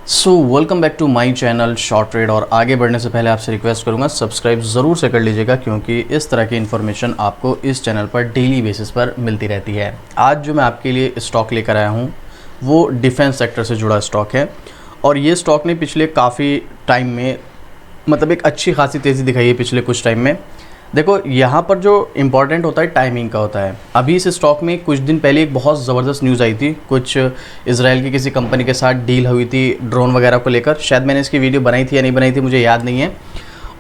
So welcome back to my channel short trade. और आगे बढ़ने से पहले आपसे रिक्वेस्ट करूंगा सब्सक्राइब ज़रूर से कर लीजिएगा, क्योंकि इस तरह की इन्फॉर्मेशन आपको इस चैनल पर डेली बेसिस पर मिलती रहती है। आज जो मैं आपके लिए स्टॉक लेकर आया हूं वो डिफेंस सेक्टर से जुड़ा स्टॉक है, और ये स्टॉक ने पिछले काफ़ी टाइम में मतलब एक अच्छी खासी तेज़ी दिखाई है पिछले कुछ टाइम में। देखो यहाँ पर जो इम्पॉर्टेंट होता है टाइमिंग का होता है। अभी इस स्टॉक में कुछ दिन पहले एक बहुत ज़बरदस्त न्यूज़ आई थी, कुछ इजराइल की किसी कंपनी के साथ डील हुई थी ड्रोन वगैरह को लेकर। शायद मैंने इसकी वीडियो बनाई थी या नहीं बनाई थी, मुझे याद नहीं है।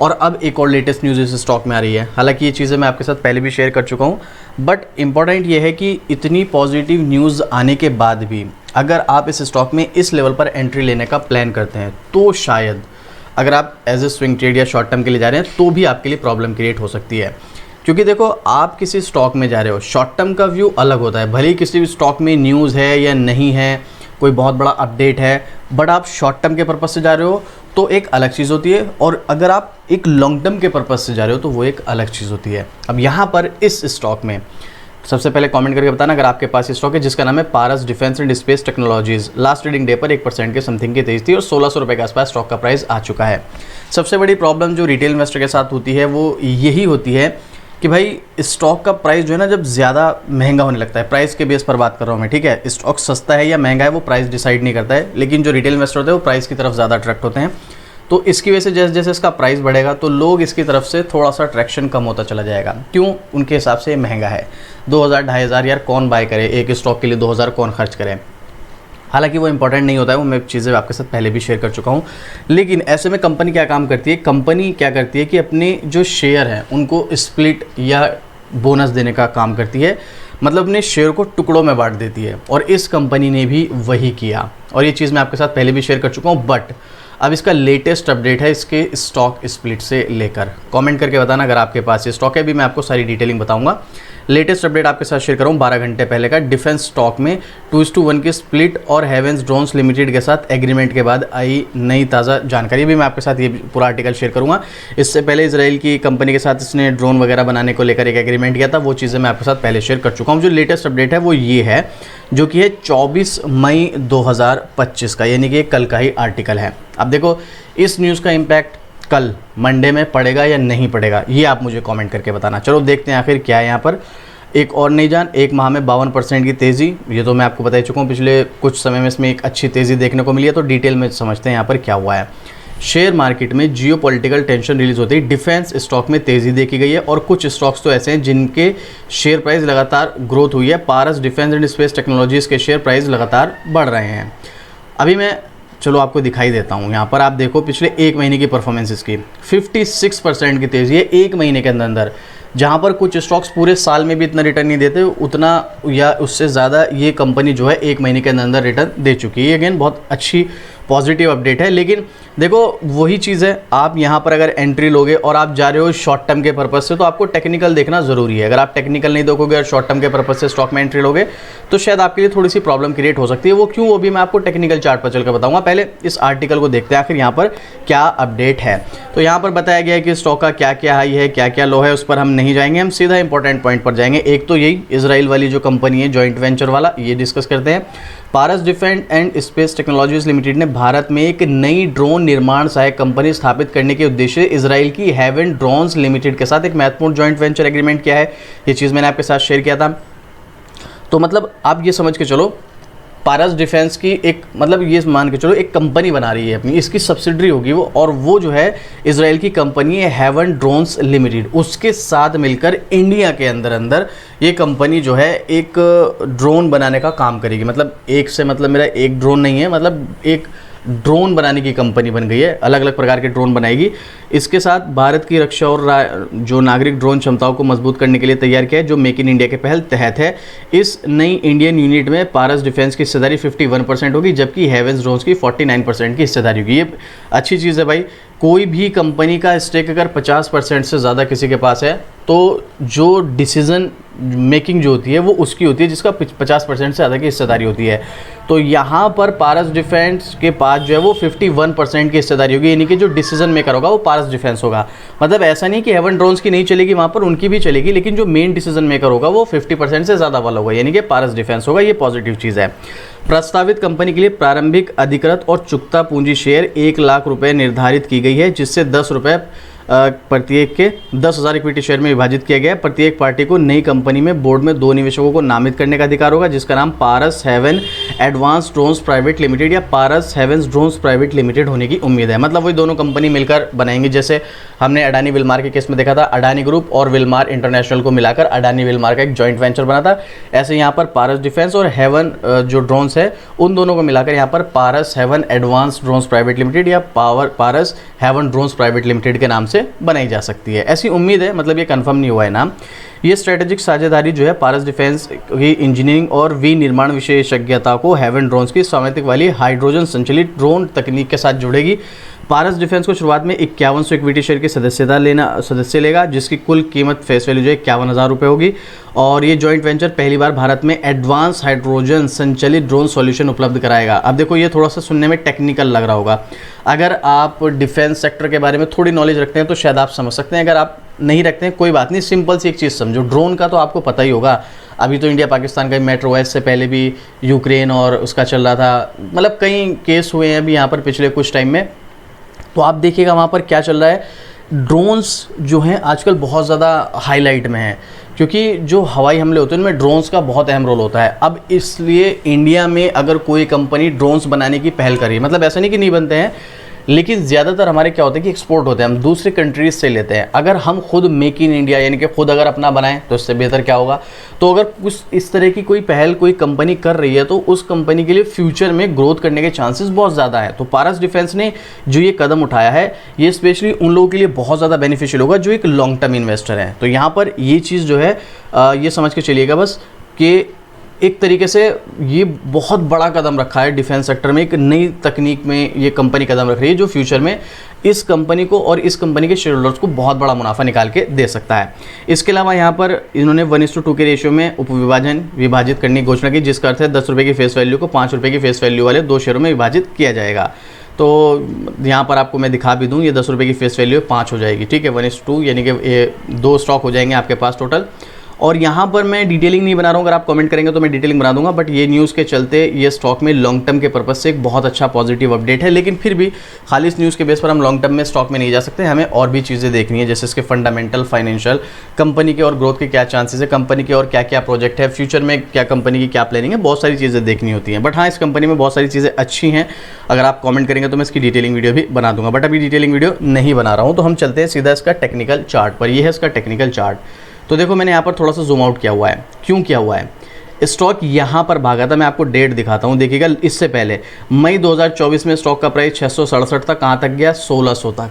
और अब एक और लेटेस्ट न्यूज़ इस स्टॉक में आ रही है। हालांकि ये चीज़ें मैं आपके साथ पहले भी शेयर कर चुका हूँ, बट इम्पॉर्टेंट ये है कि इतनी पॉजिटिव न्यूज़ आने के बाद भी अगर आप इस स्टॉक में इस लेवल पर एंट्री लेने का प्लान करते हैं तो शायद अगर आप एज ए स्विंग ट्रेड या शॉर्ट टर्म के लिए जा रहे हैं तो भी आपके लिए प्रॉब्लम क्रिएट हो सकती है। क्योंकि देखो, आप किसी स्टॉक में जा रहे हो, शॉर्ट टर्म का व्यू अलग होता है। भले ही किसी भी स्टॉक में न्यूज़ है या नहीं है, कोई बहुत बड़ा अपडेट है, बट आप शॉर्ट टर्म के पर्पज़ से जा रहे हो तो एक अलग चीज़ होती है, और अगर आप एक लॉन्ग टर्म के पर्पज़ से जा रहे हो तो वो एक अलग चीज़ होती है। अब यहाँ पर इस स्टॉक में सबसे पहले कमेंट करके बताना अगर आपके पास स्टॉक है जिसका नाम है Paras defence and space technologies. Last trading day पर 1% के समथिंग की तेज़ी थी और 1600 रुपये के आसपास स्टॉक का प्राइस आ चुका है। सबसे बड़ी प्रॉब्लम जो रिटेल इन्वेस्टर के साथ होती है वो यही होती है कि भाई स्टॉक का प्राइस जो है ना, जब ज़्यादा महंगा होने लगता है, प्राइस के बेस पर बात कर रहा हूँ मैं, ठीक है। स्टॉक सस्ता है या महंगा है वो प्राइस डिसाइड नहीं करता है, लेकिन जो रिटेल इन्वेस्टर होते हैं वो प्राइस की तरफ ज़्यादा अट्रैक्ट होते हैं। तो इसकी वजह से जैसे जैसे इसका प्राइस बढ़ेगा तो लोग इसकी तरफ से थोड़ा सा अट्रैक्शन कम होता चला जाएगा। क्यों? उनके हिसाब से महंगा है। 2000 2500 यार कौन बाय करे, एक स्टॉक के लिए 2000 कौन खर्च करे। हालांकि वो इंपॉर्टेंट नहीं होता है, वो मैं चीज़ें आपके साथ पहले भी शेयर कर चुका हूँ। लेकिन ऐसे में कंपनी क्या काम करती है, कंपनी क्या करती है कि अपने जो शेयर हैं उनको स्प्लिट या बोनस देने का काम करती है। मतलब अपने शेयर को टुकड़ों में बांट देती है, और इस कंपनी ने भी वही किया, और ये चीज़ मैं आपके साथ पहले भी शेयर कर चुका हूँ। बट अब इसका लेटेस्ट अपडेट है इसके स्टॉक स्प्लिट से लेकर। कमेंट करके बताना अगर आपके पास ये स्टॉक है, भी मैं आपको सारी डिटेलिंग बताऊंगा। लेटेस्ट अपडेट आपके साथ शेयर करूँ 12 घंटे पहले का। डिफेंस स्टॉक में 2:1 की स्प्लिट और हेवेंस ड्रोन्स लिमिटेड के साथ एग्रीमेंट के बाद आई नई ताज़ा जानकारी, भी मैं आपके साथ ये पूरा आर्टिकल शेयर करूँगा। इससे पहले इसराइल की कंपनी के साथ इसने ड्रोन वगैरह बनाने को लेकर एक एग्रीमेंट किया था, वो चीज़ें मैं आपके साथ पहले शेयर कर चुका हूँ। जो लेटेस्ट अपडेट है वो ये है, जो कि है 24 मई 2025 का, यानी कि कल का ही आर्टिकल है। अब देखो, इस न्यूज़ का इम्पैक्ट कल मंडे में पड़ेगा या नहीं पड़ेगा, ये आप मुझे कमेंट करके बताना। चलो देखते हैं आखिर क्या है यहाँ पर। एक और नई जान, एक माह में 52% की तेज़ी, ये तो मैं आपको बता ही चुका हूँ। पिछले कुछ समय में इसमें एक अच्छी तेज़ी देखने को मिली है, तो डिटेल में समझते हैं यहाँ पर क्या हुआ है। शेयर मार्केट में जियोपॉलिटिकल टेंशन रिलीज होते ही डिफेंस स्टॉक में तेज़ी देखी गई है, और कुछ स्टॉक्स तो ऐसे हैं जिनके शेयर प्राइस लगातार ग्रोथ हुई है। Paras defence and space technologies के शेयर प्राइस लगातार बढ़ रहे हैं। अभी मैं चलो आपको दिखाई देता हूँ। यहाँ पर आप देखो पिछले एक महीने की परफॉर्मेंस इसकी 56% की तेज़ी है एक महीने के अंदर। जहाँ पर कुछ स्टॉक्स पूरे साल में भी इतना रिटर्न नहीं देते, उतना या उससे ज़्यादा ये कंपनी जो है एक महीने के अंदर रिटर्न दे चुकी है। अगेन बहुत अच्छी पॉजिटिव अपडेट है। लेकिन देखो, वही चीज़ है, आप यहाँ पर अगर एंट्री लोगे और आप जा रहे हो शॉर्ट टर्म के पर्पज़ से, तो आपको टेक्निकल देखना ज़रूरी है। अगर आप टेक्निकल नहीं देखोगे और शॉर्ट टर्म के पर्पज़ से स्टॉक में एंट्री लोगे तो शायद आपके लिए थोड़ी सी प्रॉब्लम क्रिएट हो सकती है। वो क्यों, वो भी मैं आपको टेक्निकल चार्ट पर चलकर बताऊंगा। पहले इस आर्टिकल को देखते हैं आखिर यहाँ पर क्या अपडेट है। तो यहाँ पर बताया गया है कि स्टॉक का क्या क्या हाई है, क्या क्या लो है, उस पर हम नहीं जाएंगे, हम सीधा इंपॉर्टेंट पॉइंट पर जाएंगे। एक तो यही इजराइल वाली जो कंपनी है जॉइंट वेंचर वाला, ये डिस्कस करते हैं। Paras defence and space technologies limited ने भारत में एक नई ड्रोन निर्माण सहायक कंपनी स्थापित करने के उद्देश्य से इजराइल की हेवन ड्रोन्स लिमिटेड के साथ एक महत्वपूर्ण जॉइंट वेंचर एग्रीमेंट किया है। ये चीज़ मैंने आपके साथ शेयर किया था। तो मतलब आप ये समझ के चलो, पारस डिफेंस की एक मतलब ये मान के चलो एक कंपनी बना रही है अपनी, इसकी सब्सिडरी होगी वो, और वो जो है इजराइल की कंपनी है हेवन ड्रोन्स लिमिटेड, उसके साथ मिलकर इंडिया के अंदर ये कंपनी जो है एक ड्रोन बनाने का काम करेगी। मतलब एक से मतलब मेरा एक ड्रोन नहीं है, मतलब एक ड्रोन बनाने की कंपनी बन गई है, अलग अलग प्रकार के ड्रोन बनाएगी। इसके साथ भारत की रक्षा और जो नागरिक ड्रोन क्षमताओं को मजबूत करने के लिए तैयार किया है, जो मेक इन इंडिया के पहल तहत है। इस नई इंडियन यूनिट में पारस डिफेंस की हिस्सेदारी 51% होगी, जबकि हेवेंस ड्रोन्स की 49% की हिस्सेदारी होगी। ये अच्छी चीज़ है भाई। कोई भी कंपनी का स्टेक अगर 50% से ज़्यादा किसी के पास है, तो जो डिसीज़न मेकिंग जो होती है वो उसकी होती है, जिसका 50% से ज़्यादा की हिस्सेदारी होती है। तो यहाँ पर पारस डिफेंस के पास जो है वो 51% की हिस्सेदारी होगी, यानी कि जो डिसीजन मेकर होगा वो पारस डिफेंस होगा। मतलब ऐसा नहीं कि हेवन ड्रोन्स की नहीं चलेगी, वहाँ पर उनकी भी चलेगी, लेकिन जो मेन डिसीजन मेकर होगा वो 50% से ज़्यादा वाला होगा, यानी कि पारस डिफेंस होगा। ये पॉजिटिव चीज़ है। प्रस्तावित कंपनी के लिए प्रारंभिक अधिकृत और चुकता पूंजी शेयर 1 लाख रुपए निर्धारित की गई है, जिससे 10 रुपये प्रत्येक के 10,000 इक्विटी शेयर में विभाजित किया गया है। प्रत्येक पार्टी को नई कंपनी में बोर्ड में 2 निवेशकों को नामित करने का अधिकार होगा, जिसका नाम Paras heaven advance drones private limited या Paras heavens drones private limited होने की उम्मीद है। मतलब वही दोनों कंपनी मिलकर बनाएंगे, जैसे हमने अडानी विलमार के केस में देखा था, अडानी ग्रुप और विलमार इंटरनेशनल को मिलाकर अडानी विलमार का एक जॉइंट वेंचर बना था। ऐसे यहाँ पर पारस डिफेंस और हेवन जो ड्रोन्स है उन दोनों को मिलाकर यहाँ पर Paras heaven advance drones private limited या Paras heaven drones private limited के नाम से बनाई जा सकती है, ऐसी उम्मीद है। मतलब ये कंफर्म नहीं हुआ है नाम। ये स्ट्रेटेजिक साझेदारी जो है पारस डिफेंस की इंजीनियरिंग और विनिर्माण विशेषज्ञता को हेवन ड्रोन्स की स्वामित्व वाली हाइड्रोजन संचालित ड्रोन तकनीक के साथ जोड़ेगी। पारस डिफेंस को शुरुआत में 5100 इक्विटी शेयर की सदस्य लेगा, जिसकी कुल कीमत फेस वैल्यू जो है 51,000 रुपये होगी। और ये जॉइंट वेंचर पहली बार भारत में एडवांस हाइड्रोजन संचालित ड्रोन सॉल्यूशन उपलब्ध कराएगा। अब देखो ये थोड़ा सा सुनने में टेक्निकल लग रहा होगा, अगर आप डिफेंस सेक्टर के बारे में थोड़ी नॉलेज रखते हैं तो शायद आप समझ सकते हैं, अगर आप नहीं रखते हैं कोई बात नहीं, सिंपल सी एक चीज़ समझो। ड्रोन का तो आपको पता ही होगा, अभी तो इंडिया पाकिस्तान का मेट्रो है, इससे पहले भी यूक्रेन और उसका चल रहा था, मतलब कई केस हुए हैं अभी यहाँ पर पिछले कुछ टाइम में। तो आप देखिएगा वहाँ पर क्या चल रहा है, ड्रोन्स जो हैं आजकल बहुत ज़्यादा हाईलाइट में हैं, क्योंकि जो हवाई हमले होते हैं उनमें ड्रोन्स का बहुत अहम रोल होता है। अब इसलिए इंडिया में अगर कोई कंपनी ड्रोन्स बनाने की पहल करी, मतलब ऐसा नहीं कि नहीं बनते हैं, लेकिन ज़्यादातर हमारे क्या होता है कि एक्सपोर्ट होते हैं, हम दूसरे कंट्रीज से लेते हैं। अगर हम खुद मेक इन इंडिया यानी कि खुद अगर अपना बनाएं तो इससे बेहतर क्या होगा। तो अगर कुछ इस तरह की कोई पहल कोई कंपनी कर रही है तो उस कंपनी के लिए फ्यूचर में ग्रोथ करने के चांसेस बहुत ज़्यादा है। तो पारस डिफेंस ने जो ये कदम उठाया है ये स्पेशली उन लोगों के लिए बहुत ज़्यादा बेनिफिशियल होगा जो एक लॉन्ग टर्म इन्वेस्टर हैं। तो यहाँ पर ये चीज़ जो है ये समझ के चलिएगा बस कि एक तरीके से ये बहुत बड़ा कदम रखा है डिफेंस सेक्टर में, एक नई तकनीक में ये कंपनी कदम रख रही है जो फ्यूचर में इस कंपनी को और इस कंपनी के शेयर होल्डर्स को बहुत बड़ा मुनाफा निकाल के दे सकता है। इसके अलावा यहाँ पर इन्होंने 1:2 के रेशियो में विभाजित करने की घोषणा की, जिसका अर्थ है 10 रुपये की फेस वैल्यू को 5 रुपये की फेस वैल्यू वाले 2 शेयरों में विभाजित किया जाएगा। तो यहाँ पर आपको मैं दिखा भी दूँ, ये 10 रुपये की फेस वैल्यू 5 हो जाएगी, ठीक है, 1:2 यानी कि ये 2 स्टॉक हो जाएंगे आपके पास टोटल। और यहाँ पर मैं डिटेलिंग नहीं बना रहा हूँ, अगर आप कमेंट करेंगे तो मैं डिटेलिंग बना दूंगा, बट ये न्यूज़ के चलते ये स्टॉक में लॉन्ग टर्म के पर्पज़ से एक बहुत अच्छा पॉजिटिव अपडेट है। लेकिन फिर भी खाली इस न्यूज़ के बेस पर हम लॉन्ग टर्म में स्टॉक में नहीं जा सकते, हमें और भी चीज़ें देखनी है, जैसे इसके फंडामेंटल, फाइनेंशियल, कंपनी के और ग्रोथ के क्या चांसेस है, कंपनी के और क्या क्या प्रोजेक्ट है, फ्यूचर में क्या कंपनी की क्या प्लानिंग है, बहुत सारी चीज़ें देखनी होती हैं। बट हाँ, इस कंपनी में बहुत सारी चीज़ें अच्छी हैं, अगर आप कमेंट करेंगे तो मैं इसकी डिटेलिंग वीडियो भी बना दूंगा, बट अभी डिटेलिंग वीडियो नहीं बना रहा हूँ। तो हम चलते हैं सीधा इसका टेक्निकल चार्ट पर। ये है इसका टेक्निकल चार्ट। तो देखो मैंने यहाँ पर थोड़ा सा जूम आउट किया हुआ है, क्यों किया हुआ है, स्टॉक यहाँ पर भागा था, मैं आपको डेट दिखाता हूँ, देखिएगा इससे पहले मई 2024 में स्टॉक का प्राइस 667 तक, कहाँ तक गया, 1600 तक,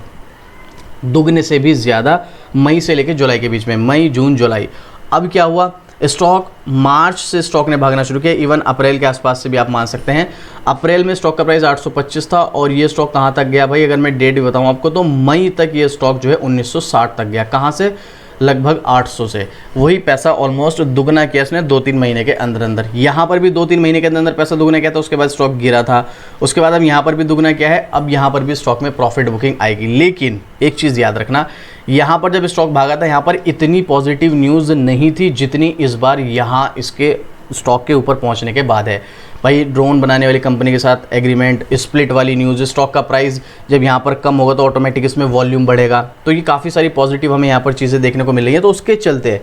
दुगने से भी ज़्यादा मई से लेकर जुलाई के बीच में, मई जून जुलाई। अब क्या हुआ, स्टॉक मार्च से स्टॉक ने भागना शुरू किया, इवन अप्रैल के आसपास से भी आप मान सकते हैं। अप्रैल में स्टॉक का प्राइस 825 था और ये स्टॉक कहाँ तक गया भाई, अगर मैं डेट भी बताऊँ आपको तो मई तक ये स्टॉक जो है 1960 तक गया। कहाँ से, लगभग 800 से। वही पैसा ऑलमोस्ट दुगना किया इसने 2-3 महीने के अंदर अंदर। यहाँ पर भी 2-3 महीने के अंदर पैसा दुगना किया था, उसके बाद स्टॉक गिरा था, उसके बाद अब यहाँ पर भी दुगना किया है, अब यहाँ पर भी स्टॉक में प्रॉफिट बुकिंग आएगी। लेकिन एक चीज़ याद रखना, यहाँ पर जब स्टॉक भागा था यहाँ पर इतनी पॉजिटिव न्यूज़ नहीं थी जितनी इस बार यहाँ इसके स्टॉक के ऊपर पहुँचने के बाद है। भाई ड्रोन बनाने वाली कंपनी के साथ एग्रीमेंट, स्प्लिट वाली न्यूज़, स्टॉक का प्राइस जब यहाँ पर कम होगा तो ऑटोमेटिक इसमें वॉल्यूम बढ़ेगा, तो ये काफ़ी सारी पॉजिटिव हमें यहाँ पर चीज़ें देखने को मिल रही हैं। तो उसके चलते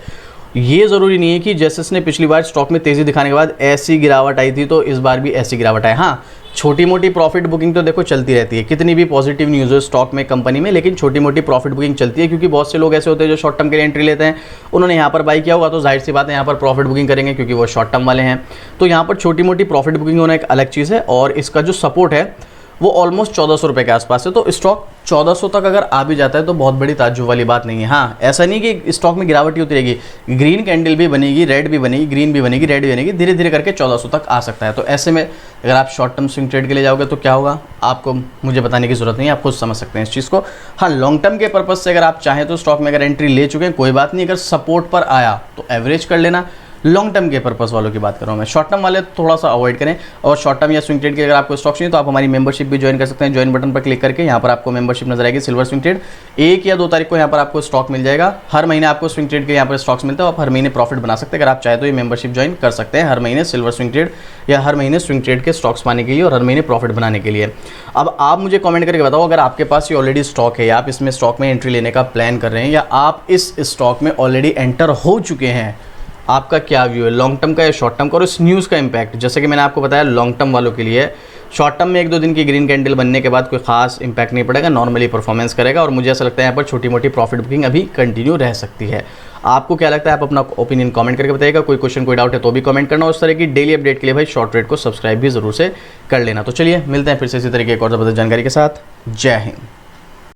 ये ज़रूरी नहीं है कि जैसे इसने पिछली बार स्टॉक में तेज़ी दिखाने के बाद ऐसी गिरावट आई थी तो इस बार भी ऐसी गिरावट आए। हाँ, छोटी मोटी प्रॉफिट बुकिंग तो देखो चलती रहती है, कितनी भी पॉजिटिव न्यूज़ हो स्टॉक में कंपनी में, लेकिन छोटी मोटी प्रॉफिट बुकिंग चलती है, क्योंकि बहुत से लोग ऐसे होते हैं जो शॉर्ट टर्म के लिए एंट्री लेते हैं, उन्होंने यहाँ पर बाई किया होगा तो जाहिर सी बात है यहाँ पर प्रॉफिट बुकिंग करेंगे क्योंकि वो शॉर्ट टर्म वाले हैं। तो यहाँ पर छोटी मोटी प्रॉफिट बुकिंग होना एक अलग चीज़ है, और इसका जो सपोर्ट है वो ऑलमोस्ट 1400 रुपये के आसपास है। तो स्टॉक 1400 तक अगर आ भी जाता है तो बहुत बड़ी ताज्जुब वाली बात नहीं है। हाँ, ऐसा नहीं कि स्टॉक में गिरावट ही होती रहेगी, ग्रीन कैंडल भी बनेगी, रेड भी बनेगी, ग्रीन भी बनेगी, रेड भी बनेगी, धीरे धीरे करके 1400 तक आ सकता है। तो ऐसे में अगर आप शॉर्ट टर्म स्विंग ट्रेड के लिए जाओगे तो क्या होगा, आपको मुझे बताने की ज़रूरत नहीं है, आप खुद समझ सकते हैं इस चीज़ को। हाँ, लॉन्ग टर्म के पर्पज़ से अगर आप चाहें तो स्टॉक में अगर एंट्री ले चुके हैं कोई बात नहीं, अगर सपोर्ट पर आया तो एवरेज कर लेना। लॉन्ग टर्म के पर्पस वालों की बात कर रहा हूँ मैं, शॉर्ट टर्म वाले थोड़ा सा अवॉइड करें। और शॉर्ट टर्म या स्विंग ट्रेड के अगर आपको स्टॉक चाहिए तो आप हमारी मेंबरशिप भी ज्वाइन कर सकते हैं। ज्वाइन बटन पर क्लिक करके यहाँ पर आपको मेंबरशिप नजर आएगी, सिल्वर स्विंग ट्रेड। 1 या 2 तारीख को यहाँ पर आपको स्टॉक मिल जाएगा। हर महीने आपको स्विंग ट्रेड के यहाँ पर स्टॉक्स मिलते हैं, आप हर महीने प्रॉफिट बना सकते हैं। अगर आप चाहे तो ये मेंबरशिप ज्वाइन कर सकते हैं हर महीने सिल्वर स्विंग ट्रेड या हर महीने स्विंग ट्रेड के स्टॉक्स पाने के लिए और हर महीने प्रॉफिट बनाने के लिए। अब आप मुझे कमेंट करके बताओ, अगर आपके पास ये ऑलरेडी स्टॉक है या आप इसमें स्टॉक में एंट्री लेने का प्लान कर रहे हैं या आप इस स्टॉक में ऑलरेडी एंटर हो चुके हैं, आपका क्या व्यू है लॉन्ग टर्म का या शॉर्ट टर्म का, और इस न्यूज़ का इम्पैक्ट। जैसे कि मैंने आपको बताया लॉन्ग टर्म वालों के लिए, शॉर्ट टर्म में 1-2 दिन की ग्रीन कैंडल बनने के बाद कोई खास इंपैक्ट नहीं पड़ेगा, नॉर्मली परफॉर्मेंस करेगा और मुझे ऐसा लगता है यहाँ पर छोटी मोटी प्रॉफिट बुकिंग अभी कंटिन्यू रह सकती है। आपको क्या लगता है, आप अपना ओपिनियन कमेंट करके बताइएगा। कोई क्वेश्चन कोई डाउट है तो भी कमेंट करना। उस तरह की डेली अपडेट के लिए भाई शॉर्ट ट्रेड को सब्सक्राइब भी ज़रूर से कर लेना। तो चलिए मिलते हैं फिर से इसी तरीके एक और ज़बरदस्त जानकारी के साथ। जय हिंद।